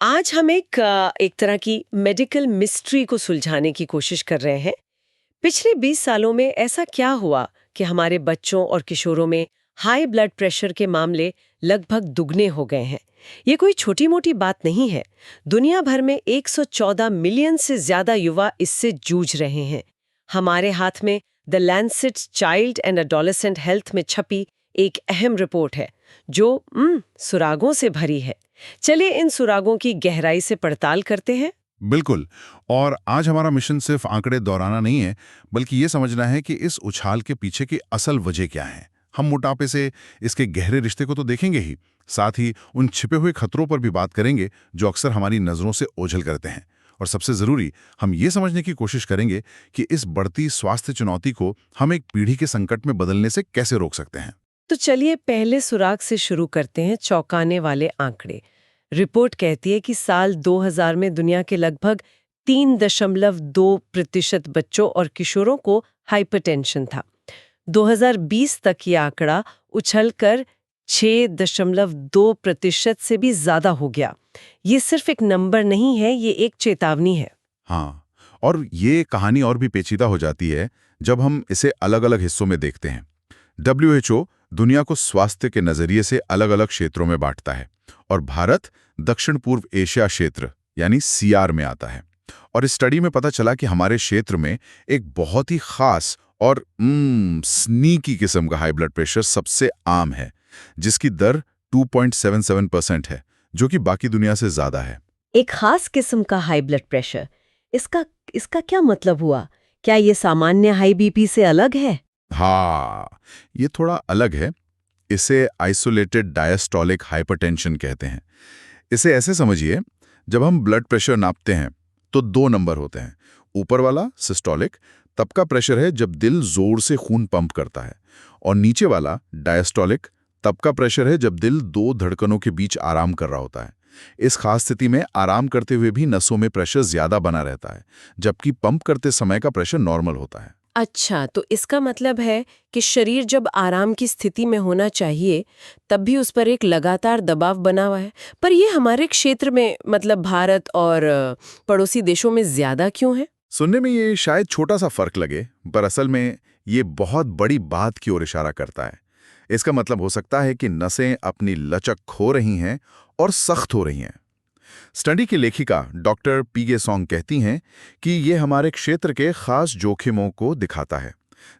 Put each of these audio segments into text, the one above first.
आज हम एक तरह की मेडिकल मिस्ट्री को सुलझाने की कोशिश कर रहे हैं। पिछले 20 सालों में ऐसा क्या हुआ कि हमारे बच्चों और किशोरों में हाई ब्लड प्रेशर के मामले लगभग दुगने हो गए हैं। ये कोई छोटी मोटी बात नहीं है। दुनिया भर में 114 मिलियन से ज्यादा युवा इससे जूझ रहे हैं। हमारे हाथ में the Lancet child and adolescent health में छपी एक अहम रिपोर्ट है जो सुरागों से भरी है। चलिए इन सुरागों की गहराई से पड़ताल करते हैं। बिल्कुल। और आज हमारा मिशन सिर्फ आंकड़े दोहराना नहीं है, बल्कि ये समझना है कि इस उछाल के पीछे की असल वजह क्या है। हम मोटापे से इसके गहरे रिश्ते को तो देखेंगे ही, साथ ही उन छिपे हुए खतरों पर भी बात करेंगे जो अक्सर हमारी नज़रों से ओझल करते हैं। और सबसे ज़रूरी, हम ये समझने की कोशिश करेंगे कि इस बढ़ती स्वास्थ्य चुनौती को हम एक पीढ़ी के संकट में बदलने से कैसे रोक सकते हैं। तो चलिए पहले सुराग से शुरू करते हैं, चौंकाने वाले आंकड़े। रिपोर्ट कहती है कि साल 2000 में दुनिया के लगभग 3.2% बच्चों और किशोरों को हाइपरटेंशन था। 2020 तक ये आंकड़ा उछलकर 6.2% से भी ज्यादा हो गया। ये सिर्फ एक नंबर नहीं है, ये एक चेतावनी है। हाँ, और ये कहानी और भी पेचीदा हो जाती है जब हम इसे अलग-अलग हिस्सों में देखते हैं। WHO दुनिया को स्वास्थ्य के नजरिए से अलग-अलग क्षेत्रों में बांटता है और भारत दक्षिण पूर्व एशिया क्षेत्र यानी CR में आता है। और इस स्टडी में पता चला कि हमारे क्षेत्र में एक बहुत ही खास और स्नीकी किस्म का हाई ब्लड प्रेशर सबसे आम है, जिसकी दर 2.77% है, जो कि बाकी दुनिया से ज्यादा है। एक खास किस्म का हाई ब्लड प्रेशर, इसका इसका क्या मतलब हुआ? क्या ये सामान्य हाई बीपी से अलग है? हाँ, ये थोड़ा अलग है। इसे आइसोलेटेड डायस्टोलिक हाइपरटेंशन कहते हैं। इसे ऐसे समझिए, जब हम ब्लड प्रेशर नापते हैं तो दो नंबर होते हैं। ऊपर वाला सिस्टोलिक, तब का प्रेशर है जब दिल जोर से खून पंप करता है, और नीचे वाला डायस्टोलिक, तब का प्रेशर है जब दिल दो धड़कनों के बीच आराम कर रहा होता है। इस खास स्थिति में आराम करते हुए भी नसों में प्रेशर ज्यादा बना रहता है, जबकि पंप करते समय का प्रेशर नॉर्मल होता है। अच्छा, तो इसका मतलब है कि शरीर जब आराम की स्थिति में होना चाहिए तब भी उस पर एक लगातार दबाव बना हुआ है। पर ये हमारे क्षेत्र में, मतलब भारत और पड़ोसी देशों में ज्यादा क्यों है? सुनने में ये शायद छोटा सा फर्क लगे, पर असल में ये बहुत बड़ी बात की ओर इशारा करता है। इसका मतलब हो सकता है कि नसें अपनी लचक खो रही हैं और सख्त हो रही हैं। स्टडी की लेखिका डॉक्टर पीगे सॉन्ग कहती हैं कि ये हमारे क्षेत्र के खास जोखिमों को दिखाता है,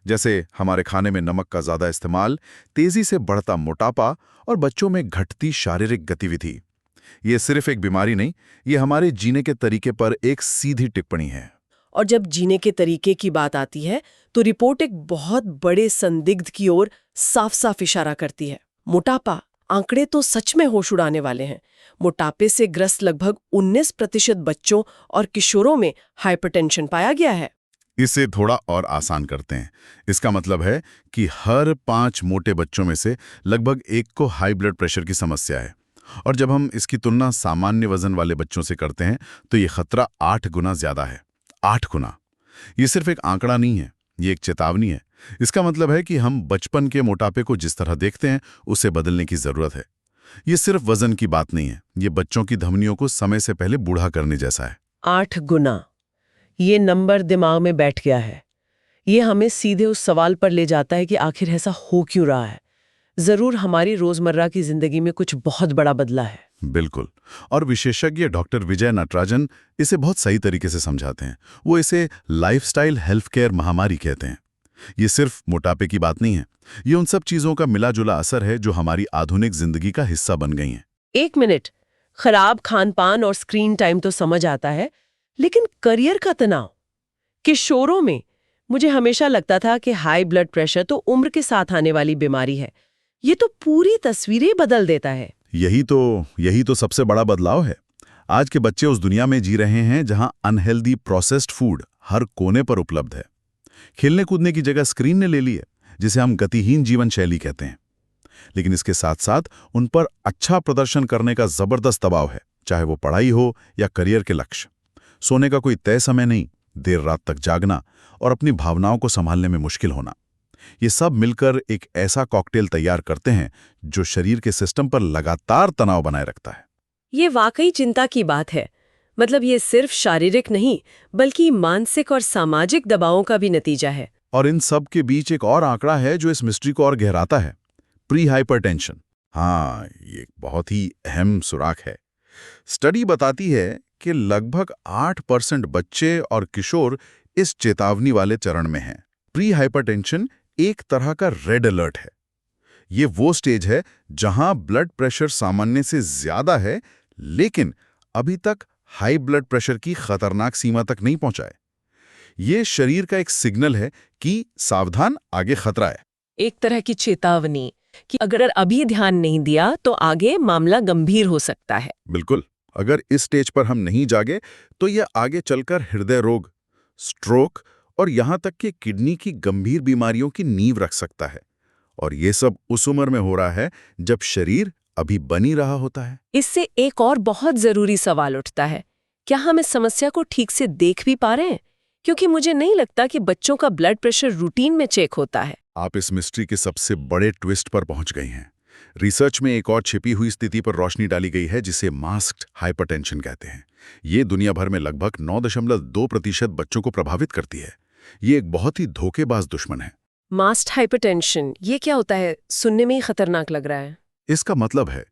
जैसे हमारे खाने में नमक का ज्यादा इस्तेमाल, तेजी से बढ़ता मोटापा और बच्चों में घटती शारीरिक गतिविधि। ये सिर्फ एक बीमारी नहीं, ये हमारे जीने के तरीके पर एक सीधी टिप्पणी है। और जब जीने के तरीके की बात आती है तो रिपोर्ट एक बहुत बड़े संदिग्ध की ओर साफ साफ इशारा करती है, मोटापा। आंकड़े तो सच में होश उड़ाने वाले हैं। मोटापे से ग्रस्त लगभग 19% बच्चों और किशोरों में हाइपरटेंशन पाया गया है। इसे थोड़ा और आसान करते हैं। इसका मतलब है कि हर 5 मोटे बच्चों में से लगभग एक को हाई ब्लड प्रेशर की समस्या है। और जब हम इसकी तुलना सामान्य वजन वाले बच्चों से करते हैं तो ये खतरा 8 गुना ज्यादा है। 8 गुना। ये सिर्फ एक आंकड़ा नहीं है, ये एक चेतावनी है। इसका मतलब है कि हम बचपन के मोटापे को जिस तरह देखते हैं उसे बदलने की जरूरत है। ये सिर्फ वजन की बात नहीं है, ये बच्चों की धमनियों को समय से पहले बूढ़ा करने जैसा है। 8 गुना, ये नंबर दिमाग में बैठ गया है। ये हमें सीधे उस सवाल पर ले जाता है कि आखिर ऐसा हो क्यों रहा है। जरूर हमारी रोजमर्रा की जिंदगी में कुछ बहुत बड़ा बदला है। बिल्कुल। और विशेषज्ञ डॉक्टर विजय नटराजन इसे बहुत सही तरीके से समझाते हैं। वो इसे लाइफस्टाइल हेल्थ केयर महामारी कहते हैं। ये सिर्फ मोटापे की बात नहीं है, ये उन सब चीजों का मिला जुला असर है जो हमारी आधुनिक जिंदगी का हिस्सा बन गई हैं। एक मिनट, खराब खान-पान और स्क्रीन टाइम तो समझ आता है, लेकिन करियर का तनाव किशोरों में, मुझे हमेशा लगता था कि हाई ब्लड प्रेशर तो उम्र के साथ आने वाली बीमारी है। ये तो पूरी तस्वीरें बदल देता है। यही तो सबसे बड़ा बदलाव है। आज के बच्चे उस दुनिया में जी रहे हैं जहां अनहेल्दी प्रोसेस्ड फूड हर कोने पर उपलब्ध है। खेलने कूदने की जगह स्क्रीन ने ले ली है, जिसे हम गतिहीन जीवन शैली कहते हैं। लेकिन इसके साथ साथ उन पर अच्छा प्रदर्शन करने का जबरदस्त दबाव है, चाहे वो पढ़ाई हो या करियर के लक्ष्य। सोने का कोई तय समय नहीं, देर रात तक जागना और अपनी भावनाओं को संभालने में मुश्किल होना, ये सब मिलकर एक ऐसा कॉकटेल तैयार करते हैं जो शरीर के सिस्टम पर लगातार तनाव बनाए रखता है। ये वाकई चिंता की बात है। मतलब ये सिर्फ शारीरिक नहीं बल्कि मानसिक और सामाजिक दबावों का भी नतीजा है। और इन सब के बीच एक और आंकड़ा है जो इस मिस्ट्री को और गहराता है, प्री हाइपरटेंशन। हाँ, ये एक बहुत ही अहम सुराग है। स्टडी बताती है कि लगभग 8% बच्चे और किशोर इस चेतावनी वाले चरण में हैं। प्री हाइपरटेंशन एक तरह का रेड अलर्ट है। ये वो स्टेज है जहां ब्लड प्रेशर सामान्य से ज्यादा है, लेकिन अभी तक हाई ब्लड प्रेशर की खतरनाक सीमा तक नहीं पहुंचा है। ये शरीर का एक सिग्नल है कि सावधान, आगे खतरा है। एक तरह की चेतावनी कि अगर अभी ध्यान नहीं दिया तो आगे मामला गंभीर हो सकता है। बिल्कुल, अगर इस स्टेज पर हम नहीं जागे तो यह आगे चलकर हृदय रोग, स्ट्रोक और यहां तक कि किडनी की गंभीर बीमारियों की नींव रख सकता है। और ये सब उस उम्र में हो रहा है जब शरीर अभी बनी रहा होता है। इससे एक और बहुत जरूरी सवाल उठता है, क्या हम इस समस्या को ठीक से देख भी पा रहे हैं? क्योंकि मुझे नहीं लगता कि बच्चों का ब्लड प्रेशर रूटीन में चेक होता है। आप इस मिस्ट्री के सबसे बड़े ट्विस्ट पर पहुंच गई हैं। रिसर्च में एक और छिपी हुई स्थिति पर रोशनी डाली गई है जिसे मास्क्ड हाइपरटेंशन कहते हैं। ये दुनिया भर में लगभग 9.2% बच्चों को प्रभावित करती है। ये एक बहुत ही धोखेबाज दुश्मन है। मास्क्ड हाइपरटेंशन, ये क्या होता है? सुनने में ही खतरनाक लग रहा है। इसका मतलब है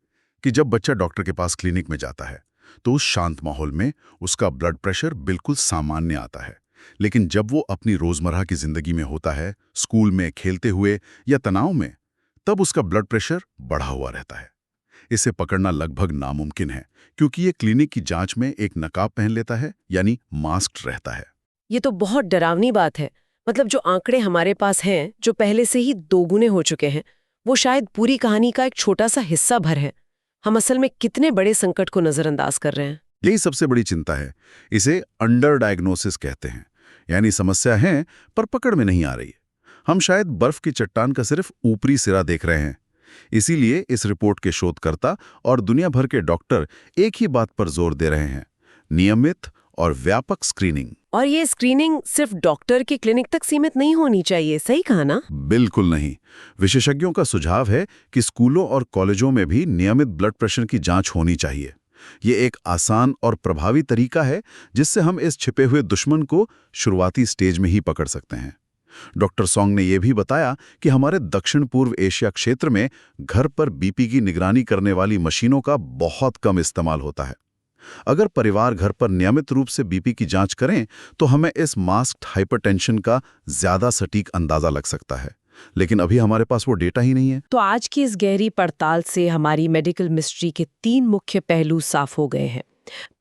कि जब बच्चा डॉक्टर के पास क्लिनिक में जाता है तो उस शांत माहौल में उसका ब्लड प्रेशर बिल्कुल सामान्य आता है, लेकिन जब वो अपनी रोजमर्रा की जिंदगी में होता है, स्कूल में, खेलते हुए या तनाव में, तब उसका ब्लड प्रेशर बढ़ा हुआ रहता है। इसे पकड़ना लगभग नामुमकिन है क्योंकि ये क्लिनिक की जांच में एक नकाब पहन लेता है, यानी मास्क्ड रहता है। ये तो बहुत डरावनी बात है। मतलब जो आंकड़े हमारे पास हैं, जो पहले से ही दोगुने हो चुके हैं, वो शायद पूरी कहानी का एक छोटा सा हिस्सा भर है। हम असल में कितने बड़े संकट को नजरअंदाज कर रहे हैं। यही सबसे बड़ी चिंता है। इसे अंडर डायग्नोसिस कहते हैं, यानी समस्या है पर पकड़ में नहीं आ रही। हम शायद बर्फ की चट्टान का सिर्फ ऊपरी सिरा देख रहे हैं। इसीलिए इस रिपोर्ट के शोधकर्ता और दुनिया भर के डॉक्टर एक ही बात पर जोर दे रहे हैं, नियमित और व्यापक स्क्रीनिंग। और ये स्क्रीनिंग सिर्फ डॉक्टर के क्लिनिक तक सीमित नहीं होनी चाहिए, सही कहा ना? बिल्कुल नहीं। विशेषज्ञों का सुझाव है कि स्कूलों और कॉलेजों में भी नियमित ब्लड प्रेशर की जांच होनी चाहिए। ये एक आसान और प्रभावी तरीका है जिससे हम इस छिपे हुए दुश्मन को शुरुआती स्टेज में ही पकड़ सकते हैं। डॉक्टर सॉन्ग ने यह भी बताया कि हमारे दक्षिण पूर्व एशिया क्षेत्र में घर पर बीपी की निगरानी करने वाली मशीनों का बहुत कम इस्तेमाल होता है। अगर परिवार घर पर नियमित रूप से बीपी की जांच करें तो हमें इस मास्क्ड हाइपरटेंशन का ज्यादा सटीक अंदाजा लग सकता है, लेकिन अभी हमारे पास वो डेटा ही नहीं है। तो आज की इस गहरी पड़ताल से हमारी मेडिकल मिस्ट्री के 3 मुख्य पहलू साफ हो गए हैं।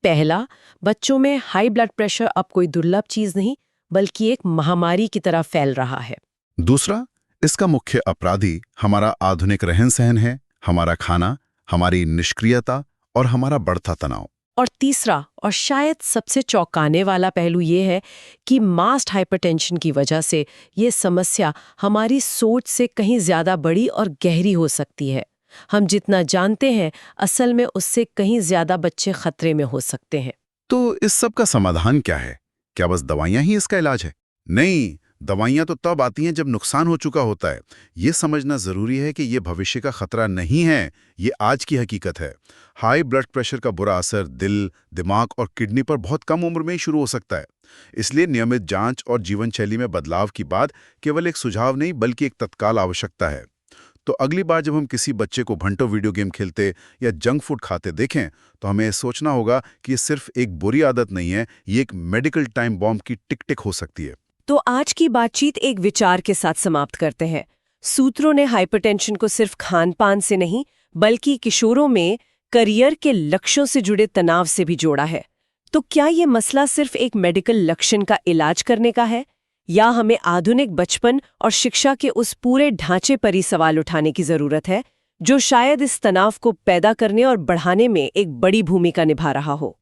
पहला, बच्चों में हाई ब्लड प्रेशर अब कोई दुर्लभ चीज नहीं बल्कि एक महामारी की तरह फैल रहा है। दूसरा, इसका मुख्य अपराधी हमारा आधुनिक रहन सहन है, हमारा खाना, हमारी निष्क्रियता और हमारा बढ़ता तनाव। और तीसरा और शायद सबसे चौंकाने वाला पहलू ये है कि मास्क्ड हाइपरटेंशन की वजह से ये समस्या हमारी सोच से कहीं ज्यादा बड़ी और गहरी हो सकती है। हम जितना जानते हैं असल में उससे कहीं ज्यादा बच्चे खतरे में हो सकते हैं। तो इस सब का समाधान क्या है? क्या बस दवाइयां ही इसका इलाज है? नहीं, दवाइयां तो तब आती हैं जब नुकसान हो चुका होता है। ये समझना जरूरी है कि ये भविष्य का खतरा नहीं है, ये आज की हकीकत है। हाई ब्लड प्रेशर का बुरा असर दिल, दिमाग और किडनी पर बहुत कम उम्र में ही शुरू हो सकता है। इसलिए नियमित जांच और जीवन शैली में बदलाव की बात केवल एक सुझाव नहीं बल्कि एक तत्काल आवश्यकता है। तो अगली बार जब हम किसी बच्चे को घंटों वीडियो गेम खेलते या जंक फूड खाते देखें तो हमें सोचना होगा कि ये सिर्फ एक बुरी आदत नहीं है, ये एक मेडिकल टाइम बॉम्ब की टिक-टिक हो सकती है। तो आज की बातचीत एक विचार के साथ समाप्त करते हैं। सूत्रों ने हाइपरटेंशन को सिर्फ खान-पान से नहीं बल्कि किशोरों में करियर के लक्ष्यों से जुड़े तनाव से भी जोड़ा है। तो क्या ये मसला सिर्फ एक मेडिकल लक्षण का इलाज करने का है या हमें आधुनिक बचपन और शिक्षा के उस पूरे ढांचे पर ही सवाल उठाने की जरूरत है जो शायद इस तनाव को पैदा करने और बढ़ाने में एक बड़ी भूमिका निभा रहा हो?